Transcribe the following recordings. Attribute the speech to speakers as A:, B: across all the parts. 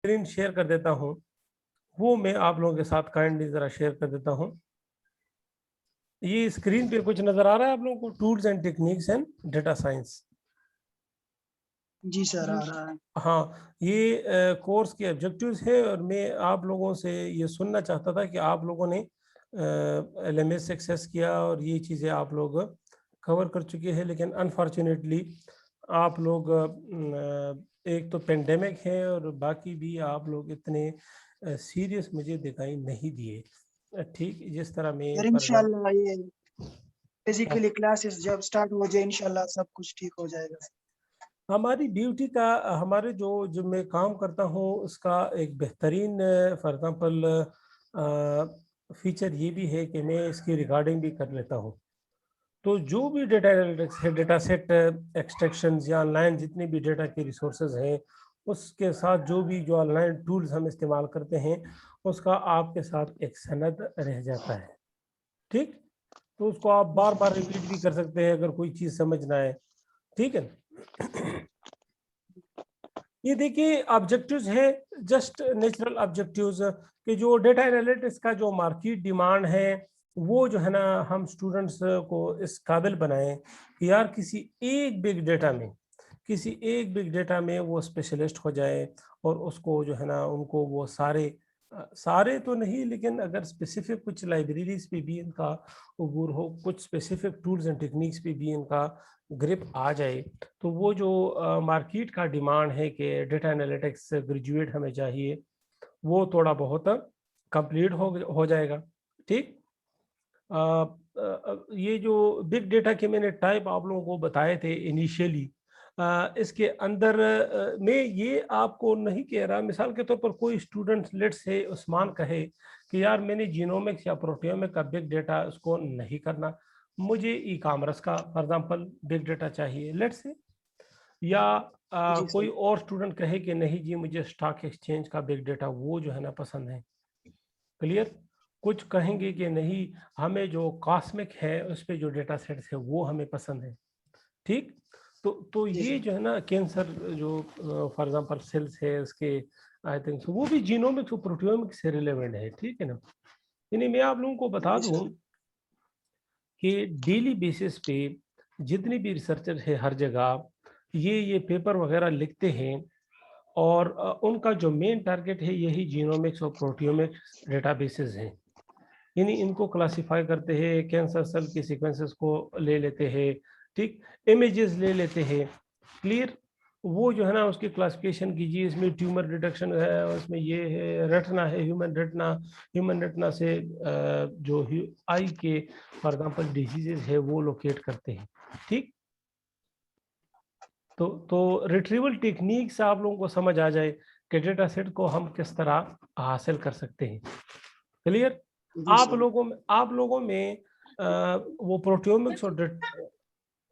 A: Screen share कर देता हूँ, वो मैं आप लोगों के साथ काइंडली ज़रा शेयर कर देता हूँ। ये स्क्रीन पे कुछ नज़र आ रहा है आप लोगों को, tools and techniques and data science.
B: जी सर, आ रहा है।
A: हाँ, ये कोर्स के ऑब्जेक्टिव्स है और मैं आप लोगों से ये सुनना चाहता था कि आप लोगों ने LMS एक्सेस किया और ये चीज़ें आप लोग कवर कर चुके हैं, लेकिन अनफॉर्चुनेटली आप लोग एक तो पेंडेमिक है और बाकी भी आप लोग इतने सीरियस मुझे दिखाई नहीं दिए। ठीक जिस तरह मैं
B: सर इंशाल्लाह ये बेसिकली क्लासेस जब स्टार्ट हो जाए इंशाल्लाह सब कुछ ठीक हो जाएगा।
A: हमारी ब्यूटी का हमारे जो जो मैं काम करता हूँ उसका एक बेहतरीन फॉर एग्जांपल फीचर ये भी है कि मैं इसकी रिकॉर्डिंग भी कर लेता हूँ। तो जो भी डेटा एनालिटिक्स है, डेटा सेट एक्सट्रैक्शन या ऑनलाइन जितने भी डेटा के रिसोर्सेज हैं, उसके साथ जो ऑनलाइन टूल्स हम इस्तेमाल करते हैं उसका आपके साथ एक सनद रह जाता है। ठीक, तो उसको आप बार बार रिपीट भी कर सकते हैं अगर कोई चीज़ समझ ना आए। ठीक है ना? ये देखिए ऑब्जेक्टिव्स है, जस्ट नेचुरल ऑब्जेक्टिव्स कि जो डेटा एनालिटिक्स का जो मार्केट डिमांड है वो जो है ना हम स्टूडेंट्स को इस काबिल बनाएं कि यार किसी एक बिग डेटा में वो स्पेशलिस्ट हो जाए और उसको जो है ना उनको वो सारे तो नहीं, लेकिन अगर स्पेसिफिक कुछ लाइब्रेरीज पे भी इनका अबूर हो, कुछ स्पेसिफिक टूल्स एंड टेक्निक्स पे भी इनका ग्रिप आ जाए, तो वो जो मार्केट का डिमांड है कि डेटा एनालिटिक्स ग्रेजुएट हमें चाहिए, वो थोड़ा बहुत कंप्लीट हो जाएगा। ठीक, ये जो बिग डेटा के मैंने टाइप आप लोगों को बताए थे इनिशियली, इसके अंदर मैं ये आपको नहीं कह रहा, मिसाल के तौर पर कोई स्टूडेंट लेट से उस्मान कहे कि यार मैंने जीनोमिक्स या प्रोटियोमिक का बिग डेटा उसको नहीं करना, मुझे ई कॉमर्स का फॉर एग्जांपल बिग डेटा चाहिए लेट से, या
B: जी
A: कोई
B: सर।
A: और स्टूडेंट कहे कि नहीं जी मुझे स्टॉक एक्सचेंज का बिग डेटा वो जो है ना पसंद है। क्लियर? कुछ कहेंगे कि नहीं हमें जो कॉस्मिक है उस पे जो डेटा सेट्स है वो हमें पसंद है। ठीक, तो
B: जी
A: ये
B: सर।
A: जो है ना कैंसर जो फॉर एग्जांपल सेल्स है उसके आई थिंक वो भी जीनोमिक्स और प्रोटियोमिक्स से रिलेवेंट है। ठीक है ना? यानी मैं आप लोगों को बता
B: जी
A: दूं
B: सर।
A: कि डेली बेसिस पे जितने भी रिसर्चर है हर जगह ये पेपर वगैरह लिखते हैं और उनका जो मेन टारगेट है यही जीनोमिक्स और प्रोटियोमिक्स डेटाबेसेस हैं। यानी इनको क्लासिफाई करते हैं, कैंसर सेल के सीक्वेंसेस को ले लेते हैं, ठीक, इमेजेस ले लेते हैं। क्लियर? वो जो है ना उसकी क्लासिफिकेशन कीजिए, इसमें ट्यूमर डिटेक्शन है, उसमें ये है रेटना है, ह्यूमन रेटना से जो आई के फॉर एग्जांपल डिजीजेस है वो लोकेट करते हैं। ठीक, तो रिट्रीवल टेक्निक से आप लोगों को समझ आ जाए कि डेटा सेट को हम किस तरह हासिल कर सकते हैं। क्लियर?
B: जी सर।
A: आप लोगों में वो प्रोटियोमिक्स और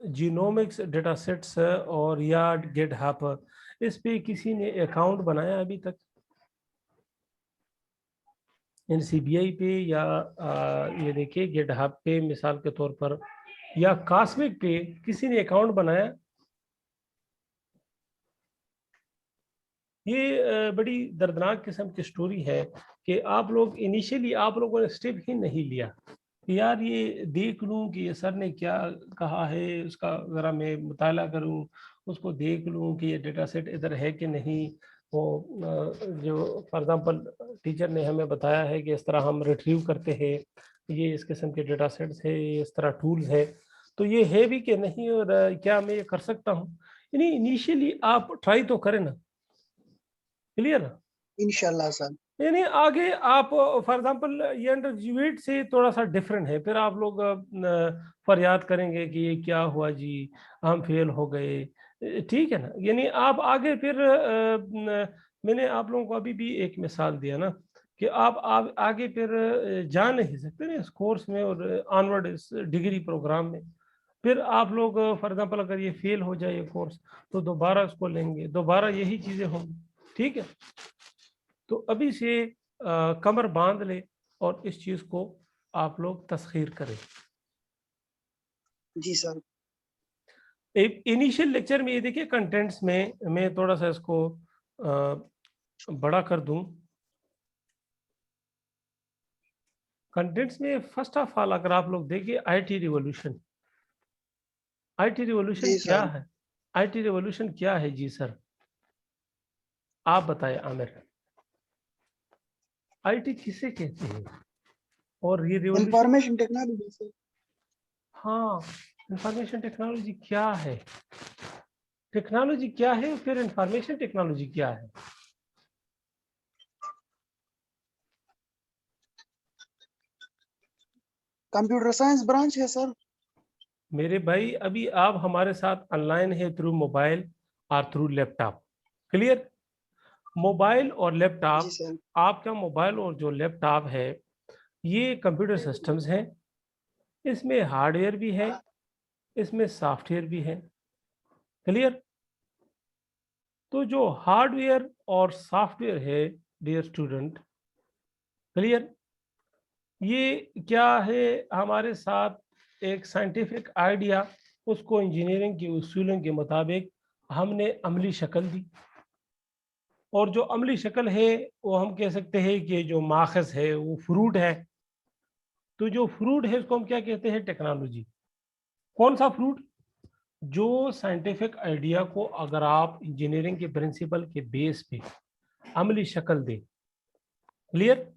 A: जीनोमिक्स डेटा सेट्स और या गिटहब, इस पे किसी ने अकाउंट बनाया अभी तक NCBI पे, या ये देखिए गिटहब पे मिसाल के तौर पर, या कॉस्मिक पे किसी ने अकाउंट बनाया? ये बड़ी दर्दनाक किस्म की स्टोरी है कि आप लोग इनिशियली आप लोगों ने स्टेप ही नहीं लिया कि यार ये देख लूं कि ये सर ने क्या कहा है, उसका ज़रा मैं मुताला करूं, उसको देख लूं कि ये डेटा सेट इधर है कि नहीं। वो जो फॉर एग्जांपल टीचर ने हमें बताया है कि इस तरह हम रिट्रीव करते हैं, ये इस किस्म के डेटा सेट्स है, ये इस तरह टूल्स है, तो ये है भी कि नहीं और क्या मैं ये कर सकता हूँ। यानी इनिशियली आप ट्राई तो करें ना। क्लियर?
B: इंशाल्लाह सर।
A: यानी आगे आप फॉर एग्जांपल ये अंडर ग्रेजुएट से थोड़ा सा डिफरेंट है, फिर आप लोग फरियाद करेंगे कि ये क्या हुआ जी, हम फेल हो गए। ठीक है ना? यानी आप आगे फिर मैंने आप लोगों को अभी भी एक मिसाल दिया ना कि आप आगे फिर जा नहीं सकते ना इस कोर्स में और ऑनवर्ड इस डिग्री प्रोग्राम में। फिर आप लोग फॉर एग्जांपल अगर ये फेल हो जाए ये कोर्स, तो दोबारा इसको लेंगे, दोबारा यही चीजें होंगी। ठीक है? तो अभी से कमर बांध ले और इस चीज को आप लोग तस्खीर करें।
B: जी सर।
A: इनिशियल लेक्चर में ये देखिए कंटेंट्स में मैं थोड़ा सा इसको बड़ा कर दूं। कंटेंट्स में फर्स्ट ऑफ ऑल अगर आप लोग देखिए आईटी रिवॉल्यूशन, आईटी रिवॉल्यूशन
B: जी
A: क्या
B: सर।
A: है? आईटी रिवॉल्यूशन क्या है जी सर, आप बताएं आमिर, आईटी किसे कहते हैं और ये रिवॉल्यूशन?
B: Information technology sir.
A: हाँ, इंफॉर्मेशन टेक्नोलॉजी क्या है, टेक्नोलॉजी क्या है, फिर इंफॉर्मेशन टेक्नोलॉजी क्या है?
B: कंप्यूटर साइंस ब्रांच है सर।
A: मेरे भाई अभी आप हमारे साथ ऑनलाइन है थ्रू मोबाइल और थ्रू लैपटॉप, क्लियर? मोबाइल और
B: जी
A: लैपटॉप,
B: सर।
A: आपका मोबाइल और जो लैपटॉप है ये कंप्यूटर सिस्टम्स हैं, इसमें हार्डवेयर भी है, इसमें सॉफ्टवेयर भी है, क्लियर? तो जो हार्डवेयर और सॉफ्टवेयर है डियर स्टूडेंट, क्लियर, ये क्या है हमारे साथ एक साइंटिफिक आइडिया, उसको इंजीनियरिंग के उसूलों के मुताबिक हमने अमली शक्ल दी, और जो अमली शक्ल है वो हम कह सकते हैं कि जो माखज़ है वो फ्रूट है। तो जो फ्रूट है उसको हम क्या कहते हैं? टेक्नोलॉजी। कौन सा फ्रूट? जो साइंटिफिक आइडिया को अगर आप इंजीनियरिंग के प्रिंसिपल के बेस पे अमली शक्ल दे, क्लियर,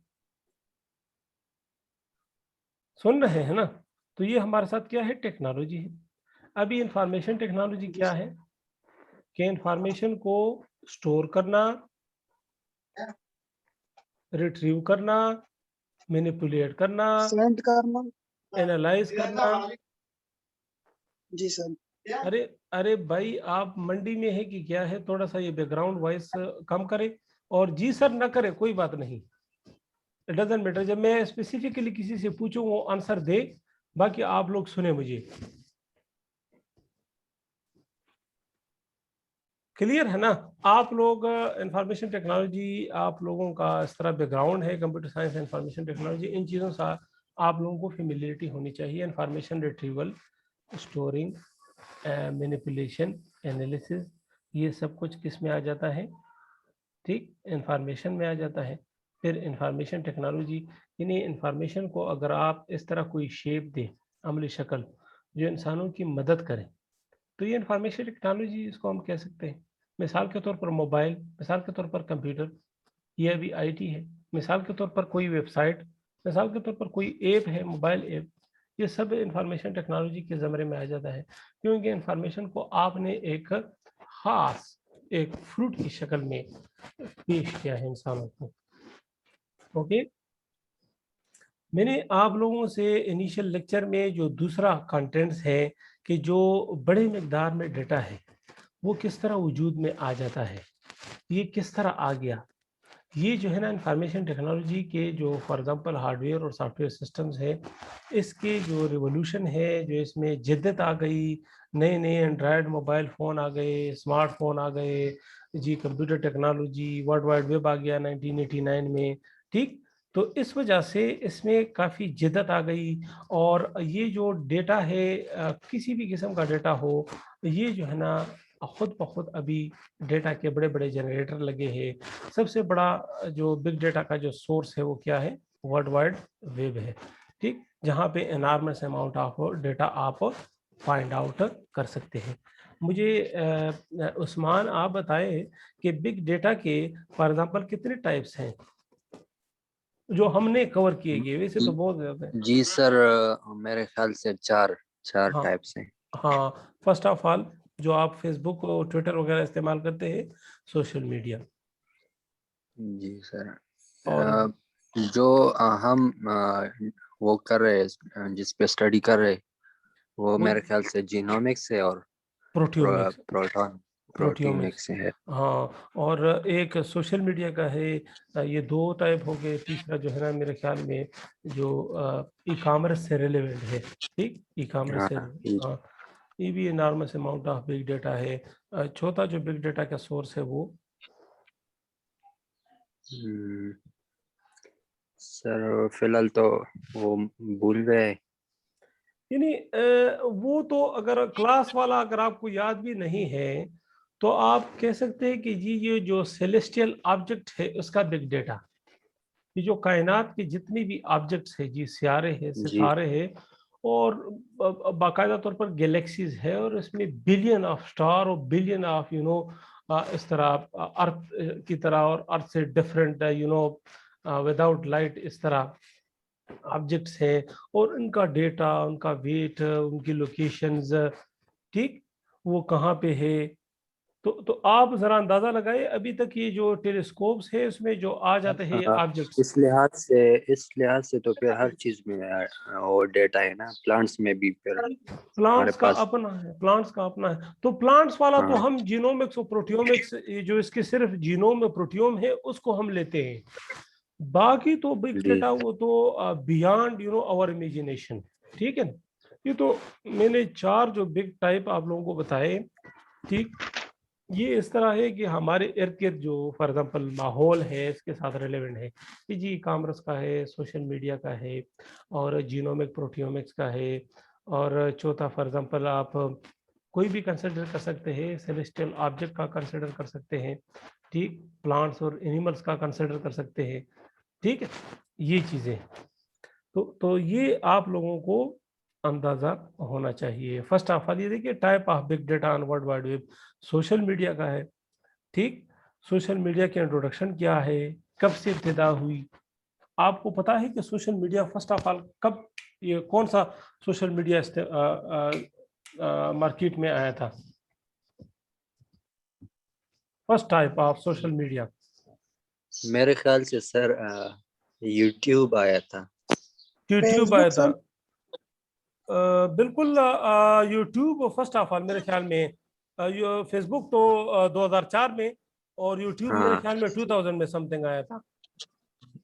A: सुन रहे हैं ना? तो ये हमारे साथ क्या है? टेक्नोलॉजी है। अभी इंफॉर्मेशन टेक्नोलॉजी
B: जी
A: क्या
B: सर।
A: है कि इंफॉर्मेशन को स्टोर करना, रिट्रीव करना, मैनिपुलेट करना,
B: सेंड करना।
A: एनालाइज करना।
B: जी सर।
A: अरे अरे भाई आप मंडी में है कि क्या है? थोड़ा सा ये बैकग्राउंड वॉइस कम करे, और जी सर ना करे कोई बात नहीं, इट डजेंट मैटर। जब मैं स्पेसिफिकली किसी से पूछूं वो आंसर दे, बाकी आप लोग सुने मुझे, क्लियर है ना? आप लोग इंफॉर्मेशन टेक्नोलॉजी, आप लोगों का इस तरह बैकग्राउंड है कंप्यूटर साइंस इंफॉर्मेशन टेक्नोलॉजी, इन चीज़ों से आप लोगों को फेमिलियरिटी होनी चाहिए। Information retrieval, storing, manipulation, analysis, ये सब कुछ किस में आ जाता है? ठीक, इंफॉर्मेशन में आ जाता है। फिर इंफॉर्मेशन टेक्नोलॉजी, यानी इंफॉर्मेशन को अगर आप इस तरह कोई शेप दें, अमली शक्ल, जो इंसानों की मदद करे, तो ये इंफॉर्मेशन टेक्नोलॉजी इसको हम कह सकते हैं। मिसाल के तौर पर मोबाइल, मिसाल के तौर पर कंप्यूटर, ये अभी आईटी है। मिसाल के तौर पर कोई वेबसाइट, मिसाल के तौर पर कोई ऐप है, मोबाइल ऐप, ये सब इंफॉर्मेशन टेक्नोलॉजी के ज़मरे में आ जाता है, क्योंकि इंफॉर्मेशन को आपने एक खास एक फ्रूट की शक्ल में पेश किया है इंसानों को। ओके, मैंने आप लोगों से इनिशियल लेक्चर में जो दूसरा कंटेंट्स है कि जो बड़े मकदार में डेटा है वो किस तरह वजूद में आ जाता है, ये किस तरह आ गया, ये जो है ना इंफॉर्मेशन टेक्नोलॉजी के जो फॉर एग्जांपल हार्डवेयर और सॉफ्टवेयर सिस्टम्स है, इसके जो रिवोल्यूशन है, जो इसमें जिद्दत आ गई, नए नए एंड्रॉयड मोबाइल फ़ोन आ गए, स्मार्टफोन आ गए जी, computer technology, world wide web आ गया 1989 में, ठीक। तो इस वजह से इसमें काफ़ी जिद्दत आ गई, और ये जो डेटा है किसी भी किस्म का डेटा हो, ये जो है ना खुद ब खुद अभी डेटा के बड़े बड़े जनरेटर लगे हैं। सबसे बड़ा जो बिग डेटा का जो सोर्स है वो क्या है? वर्ल्ड वाइड वेब है, ठीक, जहाँ पे एनॉर्मस अमाउंट ऑफ डेटा आप फाइंड आउट कर सकते हैं। मुझे उस्मान आप बताएं कि बिग डेटा के फॉर एग्जांपल कितने टाइप्स हैं जो हमने कवर किए गए? वैसे तो बहुत ज़्यादा है।
C: जी सर, मेरे ख्याल से चार चार
A: हाँ
C: टाइप्स हैं।
A: हाँ, फर्स्ट ऑफ ऑल जो आप फेसबुक और ट्विटर वगैरह इस्तेमाल करते हैं, सोशल मीडिया,
C: जी सर,
A: और
C: जो हम वो कर रहे हैं, जिस पे स्टडी कर रहे हैं, वो मेरे ख्याल से जीनोमिक्स है और
A: प्रोटियोमिक्स,
C: प्रोटीमिक्स है।
A: हाँ, और एक सोशल मीडिया का है। ये दो टाइप हो गए। तीसरा जो है ना मेरे ख्याल में जो ई कॉमर्स से रिलेवेंट है, ठीक, ई कॉमर्स से,
C: हाँ
A: हाँ, ये भी enormous amount of big data है। चौथा जो बिग डेटा का सोर्स है वो,
C: सर फिलहाल तो वो भूल गए।
A: यानी वो तो अगर क्लास वाला अगर आपको याद भी नहीं है तो आप कह सकते हैं कि जी ये जो सेलेस्टियल ऑब्जेक्ट है उसका बिग डेटा, ये जो कायनात की जितनी भी ऑब्जेक्ट्स है जी, सियारे हैं,
C: जी
A: सितारे हैं, और बाकायदा तौर पर गैलेक्सीज है, और इसमें बिलियन ऑफ स्टार और बिलियन ऑफ इस तरह अर्थ की तरह और अर्थ से डिफरेंट विदाउट लाइट इस तरह ऑब्जेक्ट्स है, और उनका डेटा, उनका वेट, उनकी लोकेशंस, ठीक, वो कहाँ पे है। तो आप जरा अंदाजा लगाए, अभी तक ये जो टेलीस्कोप्स है उसमें जो आ जाते हैं
C: हाँ,
A: ऑब्जेक्ट्स।
C: इस लिहाज से तो फिर हर चीज में वो डेटा है ना, प्लांट्स में भी फिर हमारे
A: प्लांट्स का
C: पास।
A: अपना है, प्लांट्स का अपना है, तो प्लांट्स वाला तो
C: हाँ
A: हम जीनोमिक्स और प्रोटियोमिक्स, ये जो इसके सिर्फ जीनोम में प्रोटियोम है उसको हम लेते हैं। बाकी तो बिग
C: जी
A: डेटा वो तो बियॉन्ड आवर इमेजिनेशन, ठीक है ना। ये तो मैंने 4 जो बिग टाइप आप लोगों को बताए, ठीक, ये इस तरह है कि हमारे इर्द गिर्द जो फॉर एग्जाम्पल माहौल है इसके साथ रिलेवेंट है, कि जी कॉमर्स का है, सोशल मीडिया का है, और जीनोमिक प्रोटियोमिक्स का है, और चौथा फॉर एग्जाम्पल आप कोई भी कंसिडर कर सकते हैं, सेलेस्टियल ऑब्जेक्ट का कंसिडर कर सकते हैं, ठीक, प्लांट्स और एनिमल्स का कंसिडर कर सकते हैं, ठीक है, ये चीज़ें। तो ये आप लोगों को अंदाजा होना चाहिए। फर्स्ट ऑफ ऑल ये देखिए, type of big data on world wide web, social media का है, ठीक, सोशल मीडिया की इंट्रोडक्शन क्या है, कब से इब्तिदा हुई, आपको पता है कि social media first of all कब, ये कौन सा सोशल मीडिया मार्केट में आया था, first type of social media.
C: मेरे ख्याल से सर यूट्यूब आया था।
A: यूट्यूब आया
B: फेसबुक
A: था।
B: सर।
A: बिल्कुल, यूट्यूब फर्स्ट ऑफ ऑल मेरे ख्याल में, फेसबुक तो 2004 में, और यूट्यूब मेरे
C: हाँ,
A: ख्याल में 2000 में समथिंग आया था।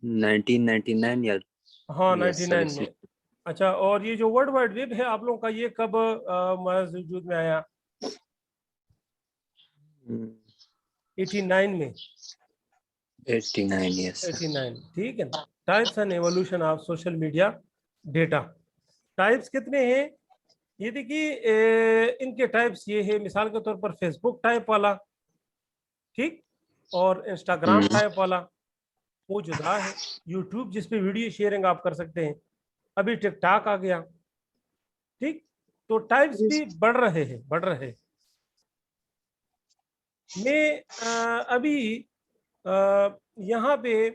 C: 1999 या
A: हाँ,
C: यस
A: 99 में। अच्छा, और ये जो वर्ल्ड वाइड वेब है आप लोगों का, ये कब वजूद में आया? 89 में।
C: 89 यस।
A: 89, ठीक है। Types and evolution of social media data. Types कितने हैं? ये देखिए, इनके टाइप्स ये है, मिसाल के तौर पर फेसबुक टाइप वाला, ठीक, और इंस्टाग्राम टाइप वाला, वो जुदा है। यूट्यूब जिस पे वीडियो शेयरिंग आप कर सकते हैं, अभी टिकटॉक आ गया, ठीक, तो टाइप्स
B: जी
A: भी बढ़ रहे हैं, बढ़ रहे हैं। मैं अभी यहाँ पे